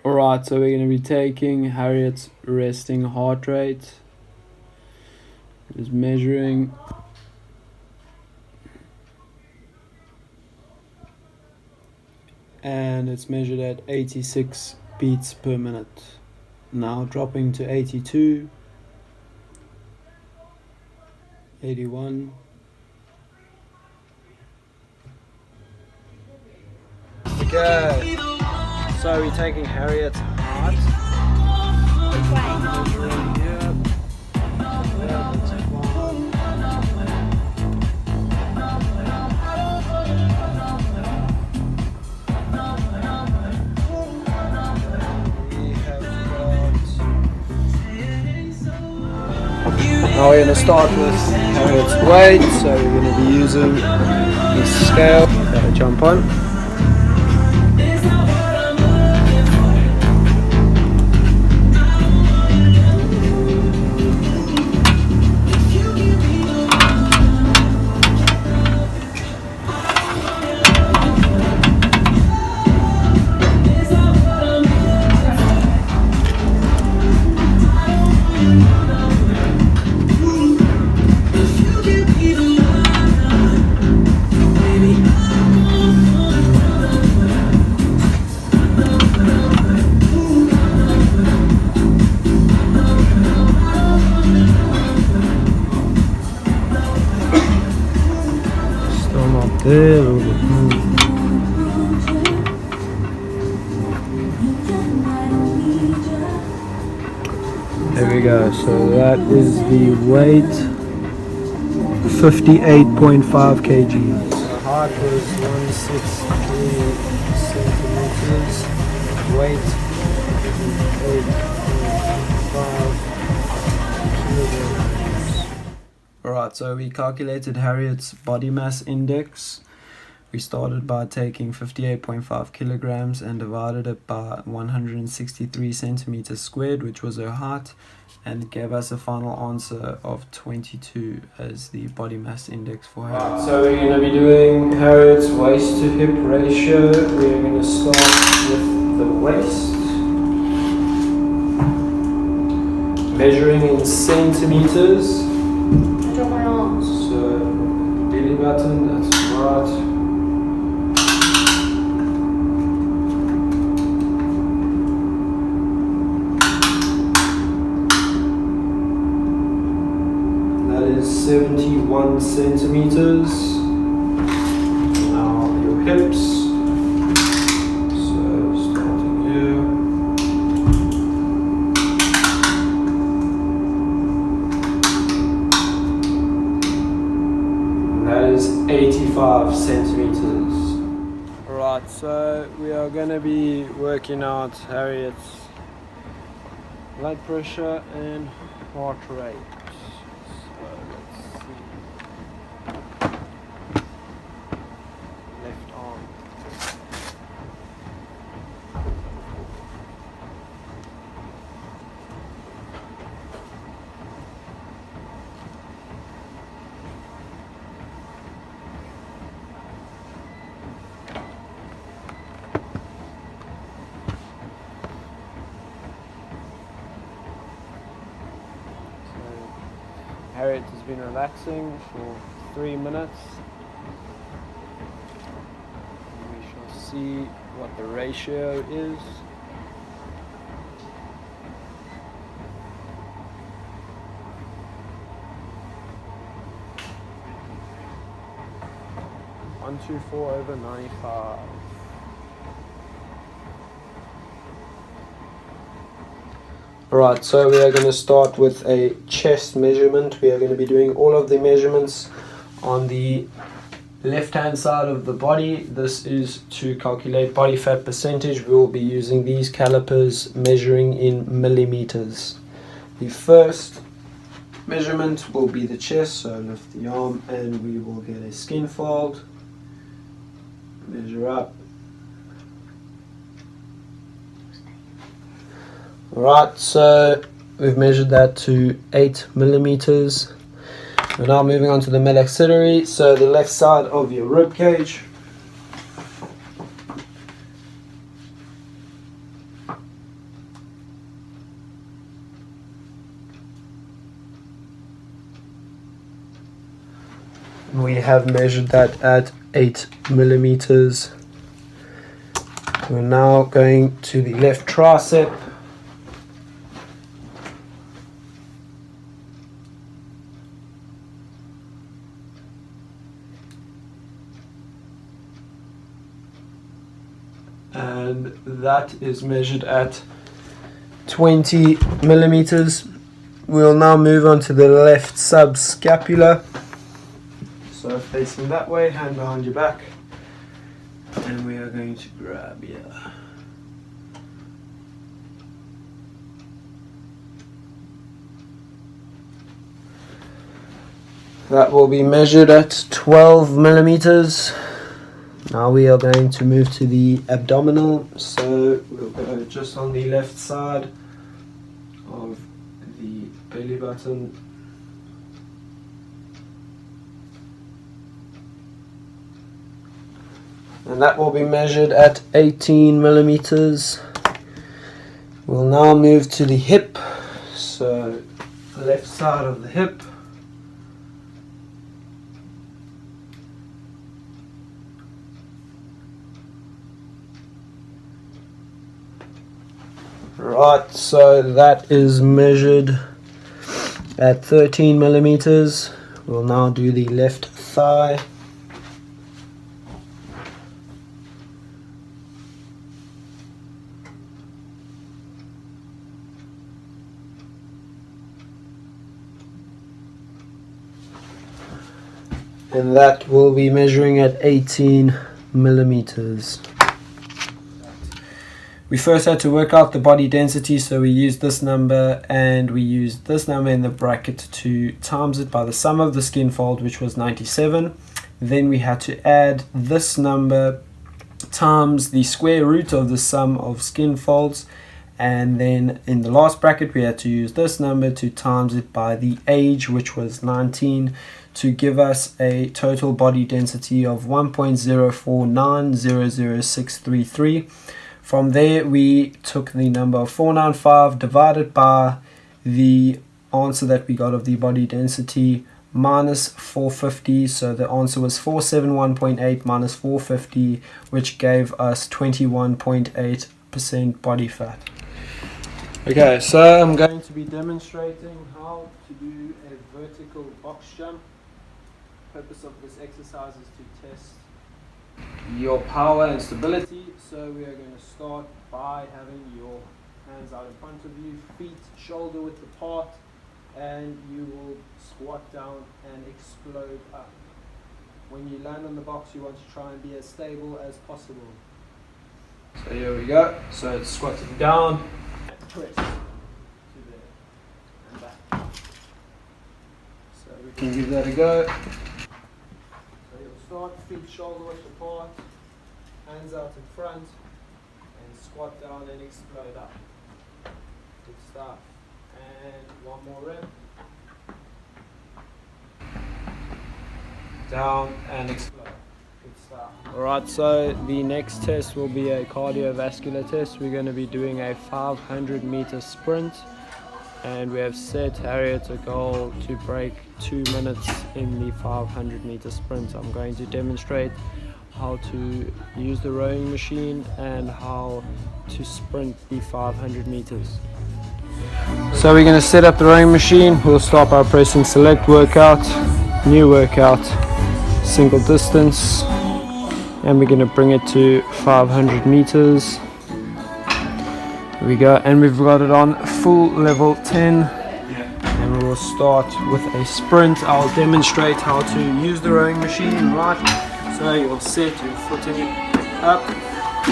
Alright, so we're going to be taking Harriet's resting heart rate. Just measuring. And it's measured at 86 beats per minute. Now dropping to 82, 81. Okay, so we're taking Harriet's heart. Measuring here. That's one. Now we're going to start with Harriet's weight, so we're going to be using this scale. Gotta jump on. There, there we go, so that is the weight, 58.5 kg. The height was 163 centimeters, weight 58.5 kilograms. Alright, so we calculated Harriet's body mass index. We started by taking 58.5 kilograms and divided it by 163 centimeters squared, which was her height, and it gave us a final answer of 22 as the body mass index for Harriet. So we're going to be doing Harriet's waist to hip ratio. We're going to start with the waist. Measuring in centimeters. So, belly button, that's right. That is 71 centimeters. Now your hips. So, starting here. 85 centimeters. Alright, so we are going to be working out Harriet's blood pressure and heart rate. So let's see. Left arm. Harriet has been relaxing for 3 minutes. And we shall see what the ratio is. (124/95). Alright, so we are going to start with a chest measurement. We are going to be doing all of the measurements on the left hand side of the body. This is to calculate body fat percentage. We will be using these calipers measuring in millimeters. The first measurement will be the chest, so lift the arm and we will get a skin fold. Measure up. Alright, so we've measured that to 8 millimeters. We're now moving on to the maxillary, so the left side of your rib cage. We have measured that at 8 millimeters. We're now going to the left tricep. And that is measured at 20 millimeters. We'll now move on to the left subscapular. So facing that way, hand behind your back. And we are going to grab here. That will be measured at 12 millimeters. Now we are going to move to the abdominal. So we'll go just on the left side of the belly button. And that will be measured at 18 millimeters. We'll now move to the hip. So left side of the hip. Right, so that is measured at 13 millimeters. We'll now do the left thigh. And that will be measuring at 18 millimeters. We first had to work out the body density, so we used this number and we used this number in the bracket to times it by the sum of the skin fold, which was 97. Then we had to add this number times the square root of the sum of skin folds, and then in the last bracket we had to use this number to times it by the age, which was 19, to give us a total body density of 1.04900633. From there we took the number of 495 divided by the answer that we got of the body density minus 450, so the answer was 471.8 minus 450, which gave us 21.8% body fat. Okay, so I'm going to be demonstrating how to do a vertical box jump. The purpose of this exercise is to test your power and stability. So we are going to start by having your hands out in front of you, feet shoulder width apart, and you will squat down and explode up. When you land on the box, you want to try and be as stable as possible. So here we go. So it's squatting down and press to there and back. So we can give that a go. So you'll start feet shoulder width apart, hands out in front, and squat down and explode up. Good stuff. And one more rep. Down and explode. Good stuff. Alright, so the next test will be a cardiovascular test. We're going to be doing a 500 meter sprint, and we have set Harriet a goal to break 2 minutes in the 500 meter sprint. I'm going to demonstrate how to use the rowing machine and how to sprint the 500 meters. So we're going to set up the rowing machine. We'll start by pressing select workout, new workout, single distance, and we're going to bring it to 500 meters. Here we go, and we've got it on full level 10, and we will start with a sprint. I'll demonstrate how to use the rowing machine, right? So you'll set your footing up, so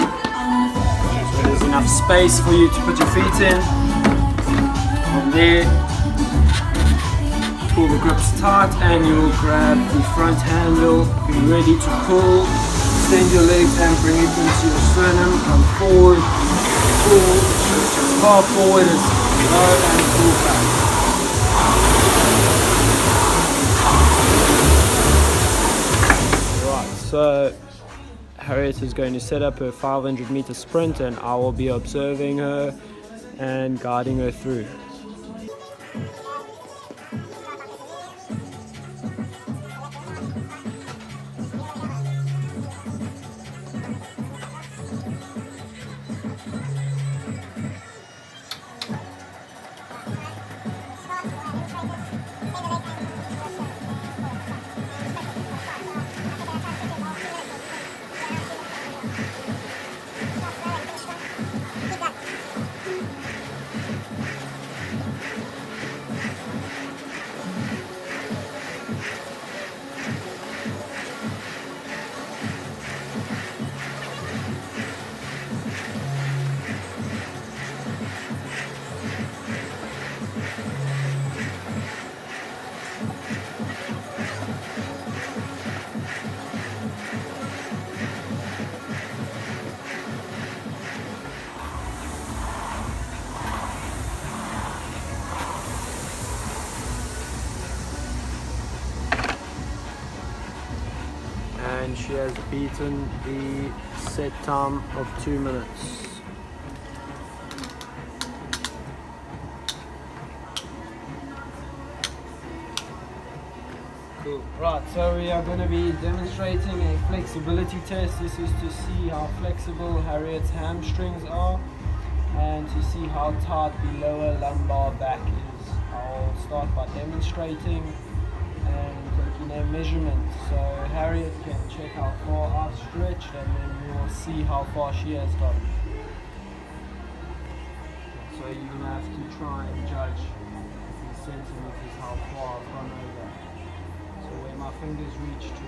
there's enough space for you to put your feet in. From there, pull the grips tight and you will grab the front handle, be ready to pull, extend your legs and bring it into your sternum, come forward, pull, as far forward as you go and pull back. So Harriet is going to set up her 500 meter sprint, and I will be observing her and guiding her through. and she has beaten the set time of 2 minutes. Cool. Right, so we are going to be demonstrating a flexibility test. This is to see how flexible Harriet's hamstrings are and to see how tight the lower lumbar back is. I'll start by demonstrating and taking a measurement. So Harriet can check how far I've stretched and then we'll see how far she has gotten. So you're going to have to try and judge in centimeters how far I've gone over. So where my fingers reach to.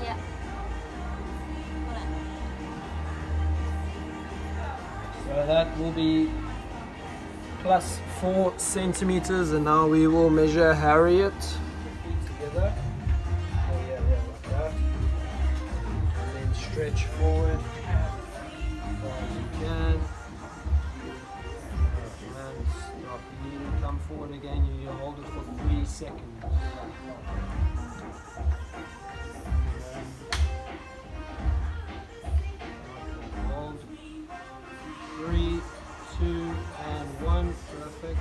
Yeah. So that will be plus 4 centimeters, and now we will measure Harriet. Put your feet together. Oh yeah, like that. And then stretch forward as far as you can. And stop. You need to come forward again. You hold it for 3 seconds. Hold. 3, 2, and 1. Perfect.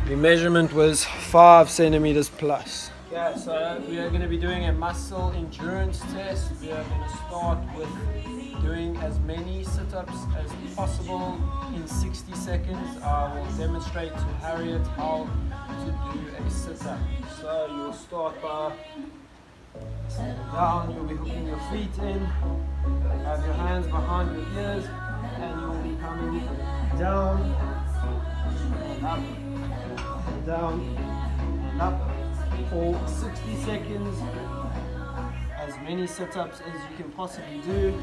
The measurement was 5 centimeters plus. Okay, so we are going to be doing a muscle endurance test. We are going to start with doing as many sit-ups as possible in 60 seconds. I will demonstrate to Harriet how to do a sit-up. So you'll start by sitting down, you'll be hooking your feet in, have your hands behind your ears, and you'll be coming down and up and down and up for 60 seconds. As many sit-ups as you can possibly do.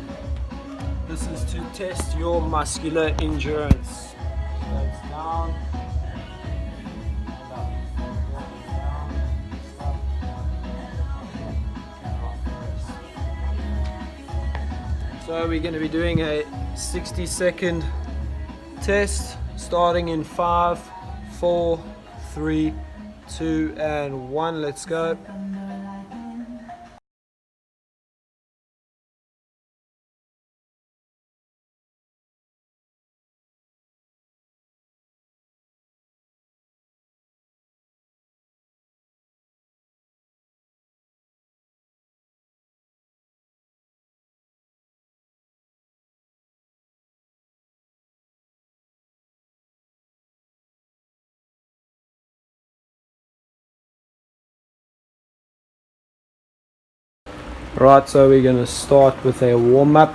This is to test your muscular endurance. So it's down and up, down, up, and so we're going to be doing a 60-second test starting in 5, 4, 3, 2, and 1. Let's go. Right, so we're going to start with a warm-up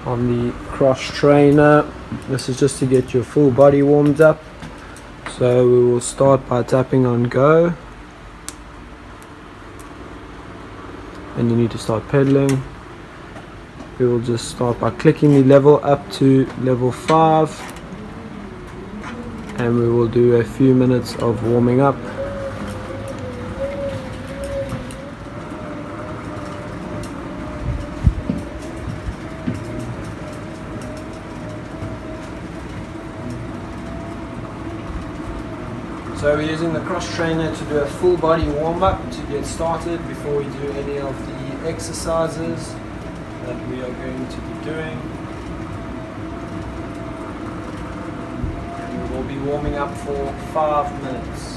on the cross trainer. This is just to get your full body warmed up. So we will start by tapping on go. And you need to start pedaling. We will just start by clicking the level up to level 5. And we will do a few minutes of warming up. So we're using the cross trainer to do a full body warm up to get started before we do any of the exercises that we are going to be doing. And we will be warming up for 5 minutes.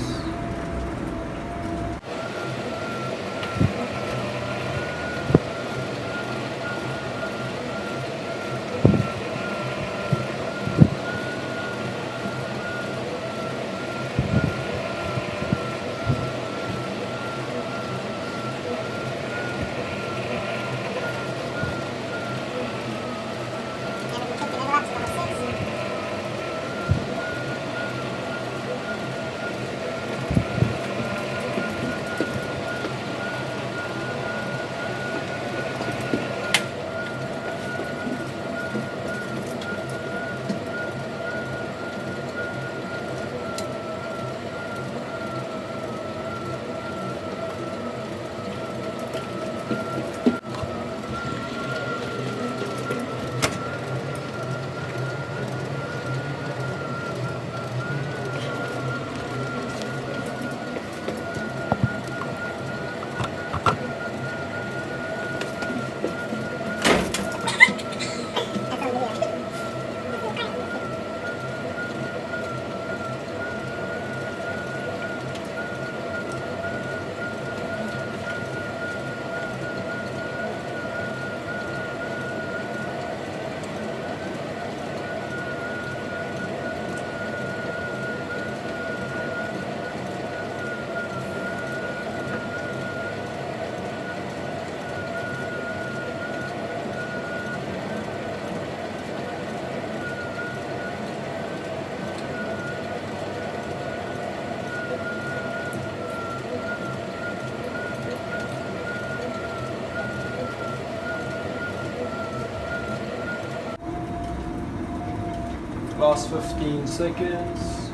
last 15 seconds.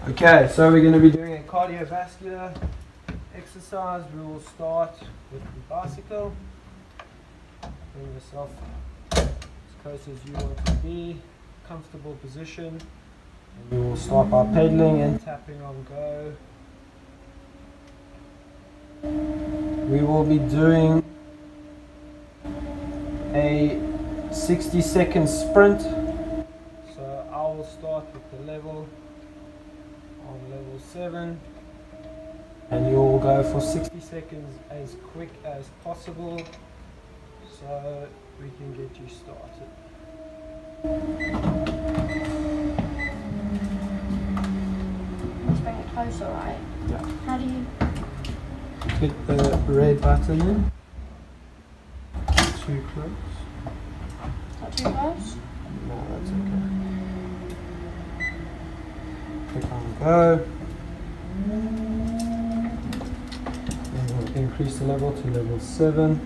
Okay, so we're going to be doing a cardiovascular exercise. We will start with the bicycle. Bring yourself as close as you want to be, comfortable position. And we will start by pedaling and tapping on go. We will be doing a 60-second sprint. So I will start with the level on level 7, and you will go for 60 seconds as quick as possible so we can get you started. Let's bring it closer, right? Yeah. How do you... Hit the red button in. Too close. Not too close? No, that's okay. Click on go. And we'll increase the level to level 7.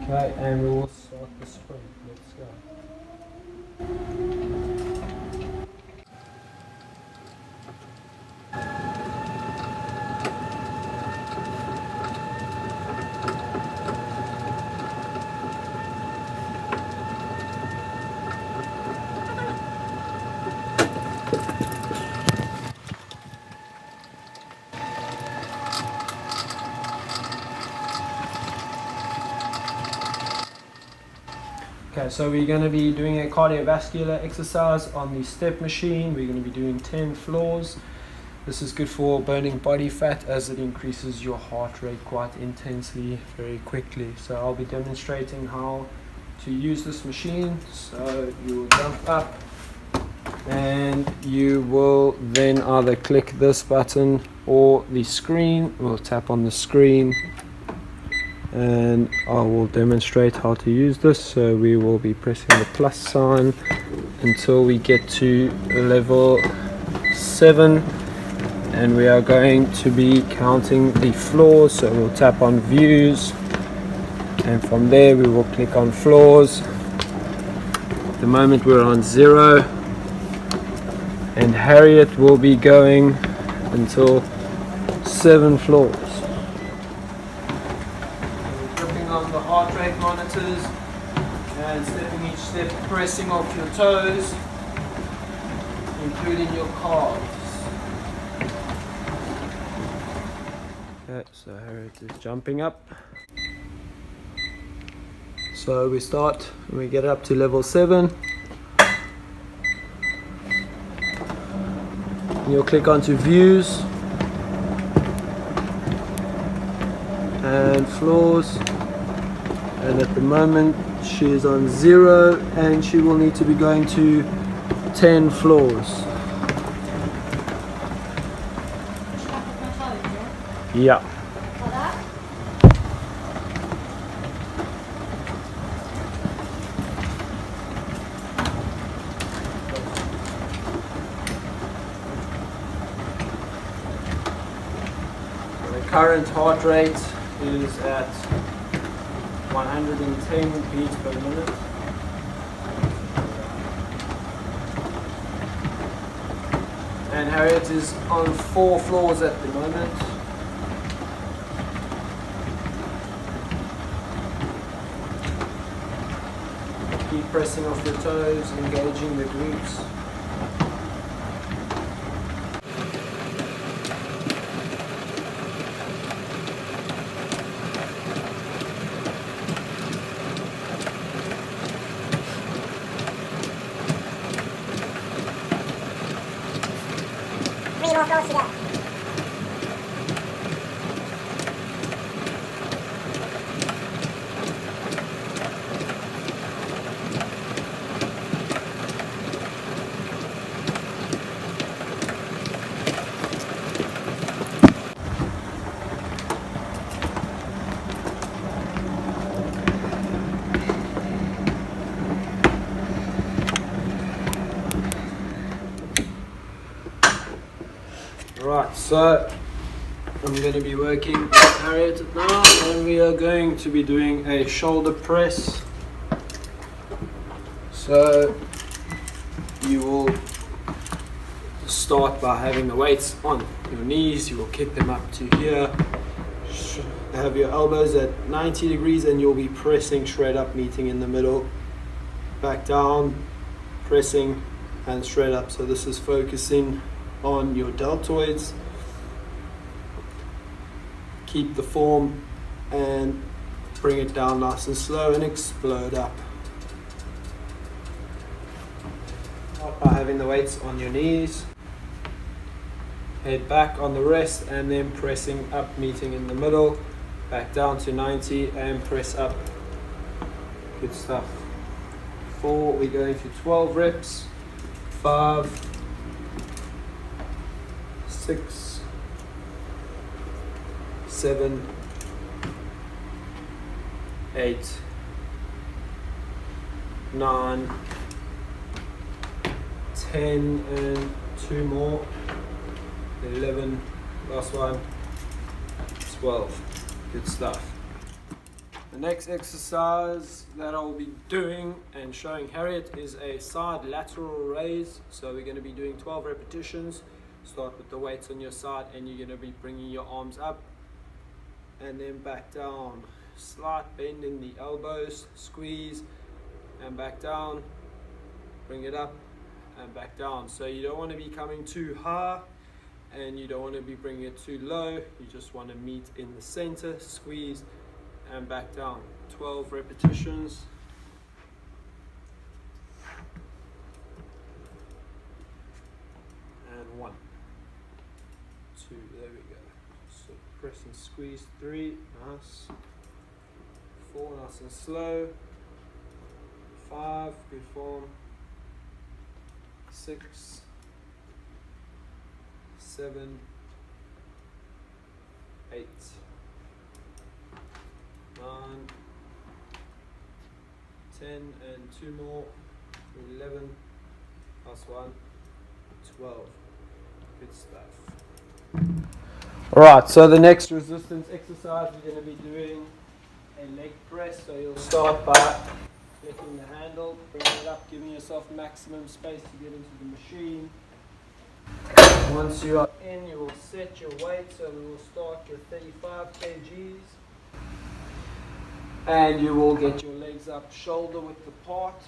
Okay, and we will start the sprint. Let's go. Okay, so we're going to be doing a cardiovascular exercise on the step machine. We're going to be doing 10 floors. This is good for burning body fat as it increases your heart rate quite intensely, very quickly. So I'll be demonstrating how to use this machine. So you will jump up and you will then either click this button or the screen. We'll tap on the screen. And I will demonstrate how to use this. So we will be pressing the plus sign until we get to level 7, and we are going to be counting the floors. So we'll tap on views, and from there we will click on floors. At the moment we're on 0, and Harriet will be going until 7 floors. On the heart rate monitors and stepping each step, pressing off your toes, including your calves. Okay, so Harriet is jumping up. So we start and we get up to level 7. And you'll click onto views and floors. And at the moment she is on 0, and she will need to be going to 10 floors. Yeah. Like that? The current heart rate is at 110 beats per minute. And Harriet is on 4 floors at the moment. Keep pressing off your toes, engaging the glutes. More floors to go. Alright, so I'm going to be working with Harriet now, and we are going to be doing a shoulder press. So you will start by having the weights on your knees. You will kick them up to here, have your elbows at 90 degrees, and you'll be pressing straight up, meeting in the middle, back down, pressing and straight up. So this is focusing on your deltoids. Keep the form and bring it down nice and slow and explode up. Start by having the weights on your knees, head back on the rest, and then pressing up, meeting in the middle, back down to 90 and press up. Good stuff. 4, we're going to 12 reps. 5, 6, 7, 8, 9, 10, and 2 more. 11, last one, 12. Good stuff. The next exercise that I'll be doing and showing Harriet is a side lateral raise. So we're going to be doing 12 repetitions. Start with the weights on your side, and you're going to be bringing your arms up and then back down. Slight bend in the elbows, squeeze and back down, bring it up and back down. So you don't want to be coming too high and you don't want to be bringing it too low. You just want to meet in the center, squeeze and back down. 12 repetitions. And 1, 2, there we go. So press and squeeze. 3, nice. 4, nice and slow. 5, good form. 6, 7, 8, 9, 10, and 2 more. 11, last one, 12. Good stuff. Alright, so the next resistance exercise we're going to be doing a leg press. So you'll start by flicking the handle, bringing it up, giving yourself maximum space to get into the machine. Once you are in, you will set your weight. So we will start your 35 kgs. And you will get your legs up shoulder width apart.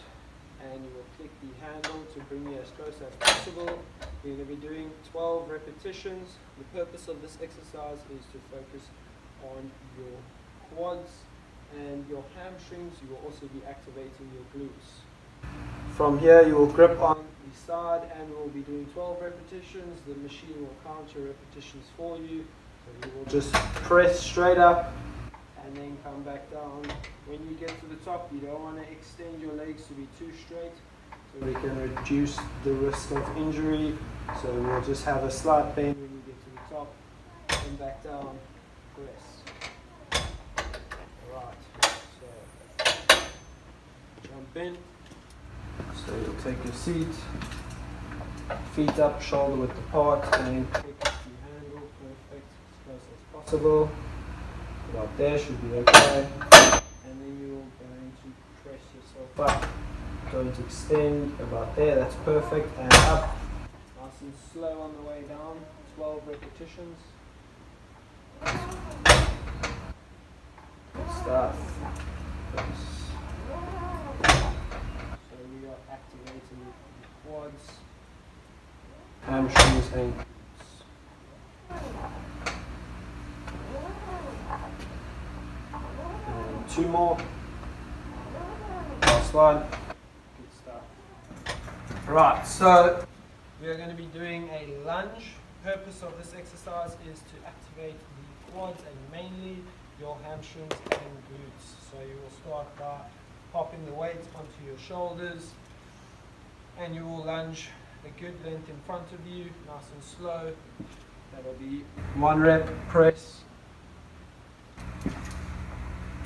And you will click the handle to bring you as close as possible. You're going to be doing 12 repetitions. The purpose of this exercise is to focus on your quads and your hamstrings. You will also be activating your glutes. From here you will grip on the side and we'll be doing 12 repetitions. The machine will count your repetitions for you. So you will just press straight up and then come back down. When you get to the top, you don't want to extend your legs to be too straight, so we can reduce the risk of injury. So we'll just have a slight bend when you get to the top and back down, press. Alright, so jump in. So you'll take your seat, feet up, shoulder width apart, and then click the handle, perfect, as close as possible. About there should be okay. And then you're going to press yourself up. Don't extend, about there, that's perfect. And up, nice and slow on the way down, 12 repetitions. Good stuff. So we are activating the quads, hamstrings and glutes. And 2 more. Last one. Good stuff. Right, so we are going to be doing a lunge. The purpose of this exercise is to activate the quads and mainly your hamstrings and glutes. So you will start by popping the weights onto your shoulders and you will lunge a good length in front of you, nice and slow. That'll be 1 rep press,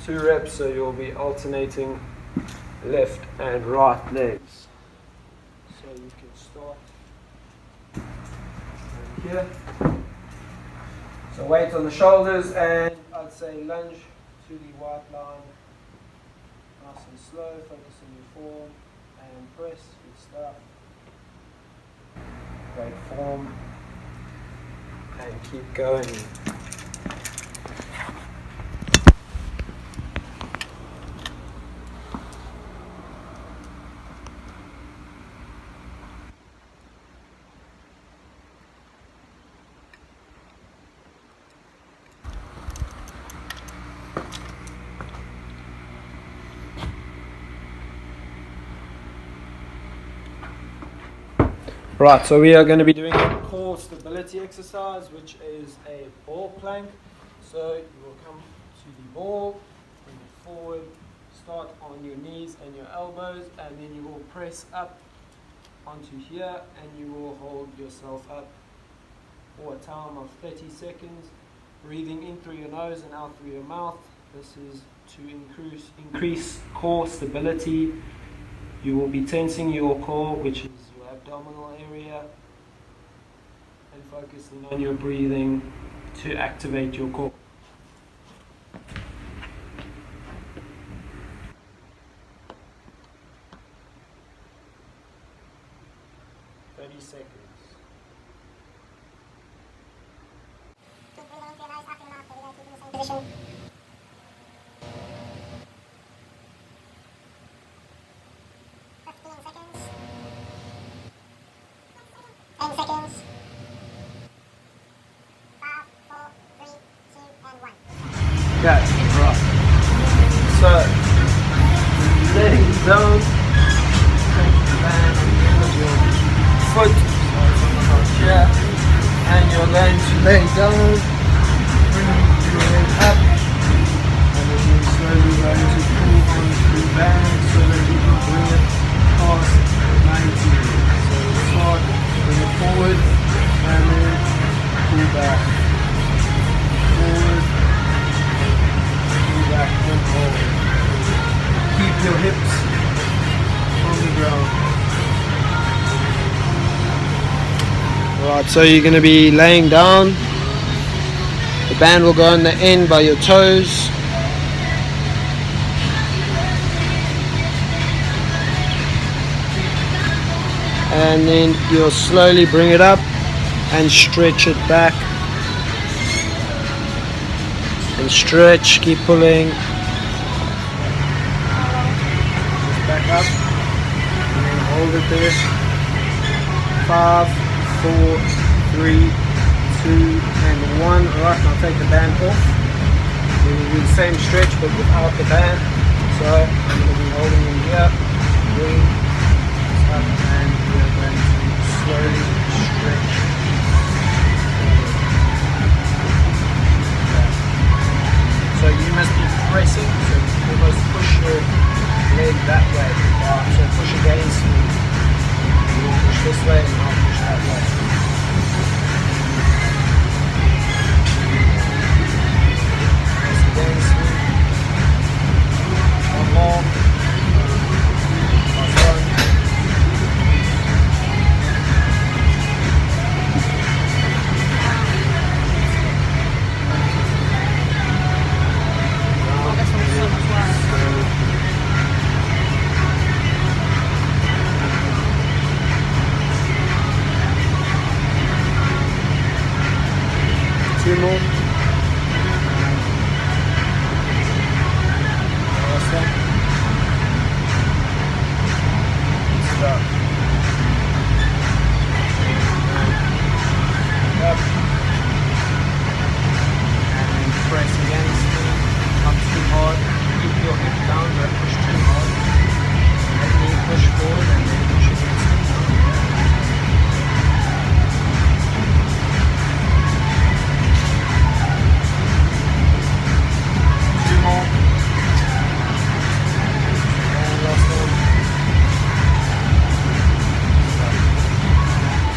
2 reps, so you'll be alternating left and right legs. So you can start here. So weight on the shoulders, and I'd say lunge to the white line. Nice and slow, focus on your form and press. Good stuff. Great form. And keep going. Right, so we are going to be doing a core stability exercise, which is a ball plank. So you will come to the ball, bring it forward, start on your knees and your elbows, and then you will press up onto here, and you will hold yourself up for a time of 30 seconds, breathing in through your nose and out through your mouth. This is to increase core stability. You will be tensing your core, which is your abdominal area, and focusing on your breathing to activate your core. Seconds. Keep breathing into your nose, out your mouth, so we're going to keep in the same position. 15 seconds. 10 seconds. 5, 4, 3, 2, and 1. Okay, right. So, laying down, take the band with your foot here, and you're going to lay down, bring your head up, and then you're slowly going to pull onto the band so that you can bring it past 90. So start, bring it forward, and then pull back, forward, pull back, and hold. Keep your hips on the ground. Right, so you're going to be laying down. The band will go on the end by your toes. And then you'll slowly bring it up and stretch it back. And stretch, keep pulling. Just back up. And then hold it there. 5, 4, 3, 2, and 1. Alright, now take the band off. We're going to do the same stretch but without the band. So I'm going to be holding in here, bring this up, and we are going to slowly stretch. So you must be pressing, so you must push your leg that way. So push against me. You push this way and I'll push that way. Press against me. One more. Last one. Two more. Last one. Stop. Up. And press against it. Not too hard. Keep your hip down, don't push too hard. Let me push forward and then push against it.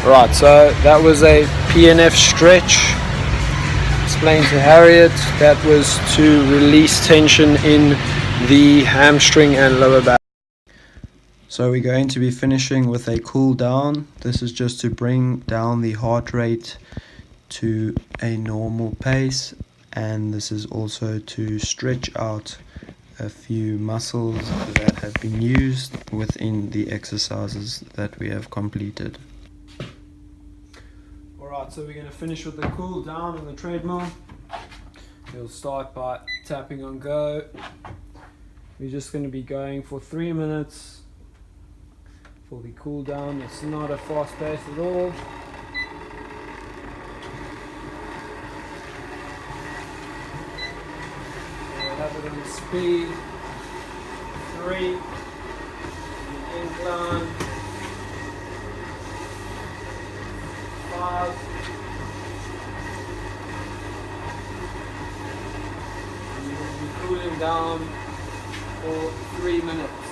Right, so that was a PNF stretch. Explained to Harriet that was to release tension in the hamstring and lower back. So we're going to be finishing with a cool down. This is just to bring down the heart rate to a normal pace, and this is also to stretch out a few muscles that have been used within the exercises that we have completed. Alright, so we're going to finish with the cool down on the treadmill. We'll start by tapping on go. We're just going to be going for 3 minutes for the cool down. It's not a fast pace at all. We'll have it on speed. 3, incline, 5, and you will be cooling down for 3 minutes.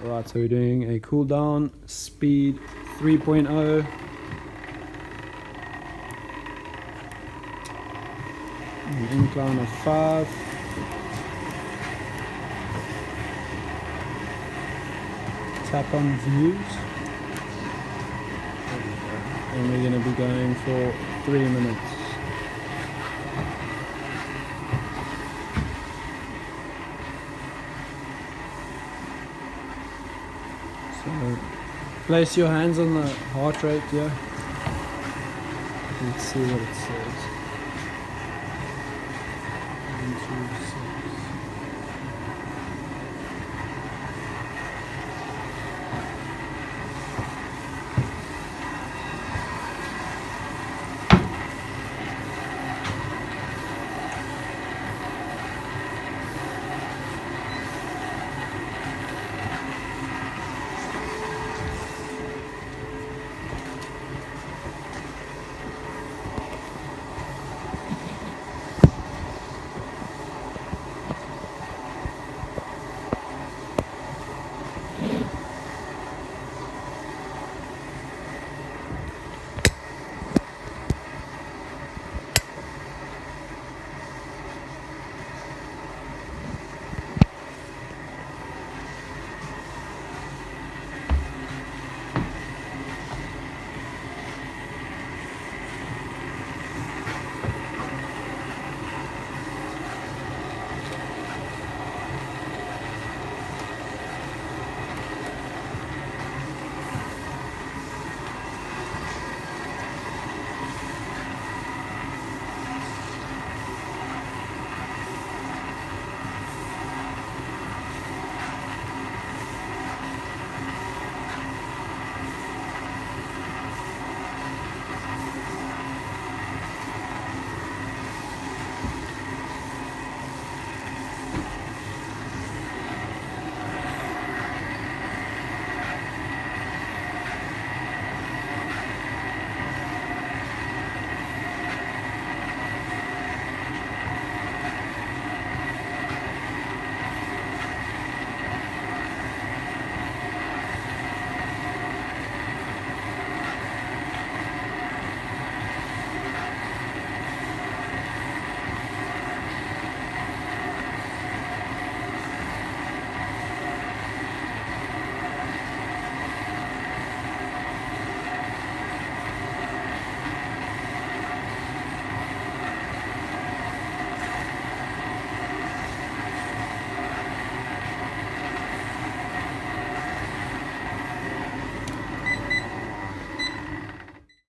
Alright, so we're doing a cool down, speed 3.0. An incline of 5. Tap on views. And we're going to be going for 3 minutes. So place your hands on the heart rate here. Let's see what it says. 1, 2, 6.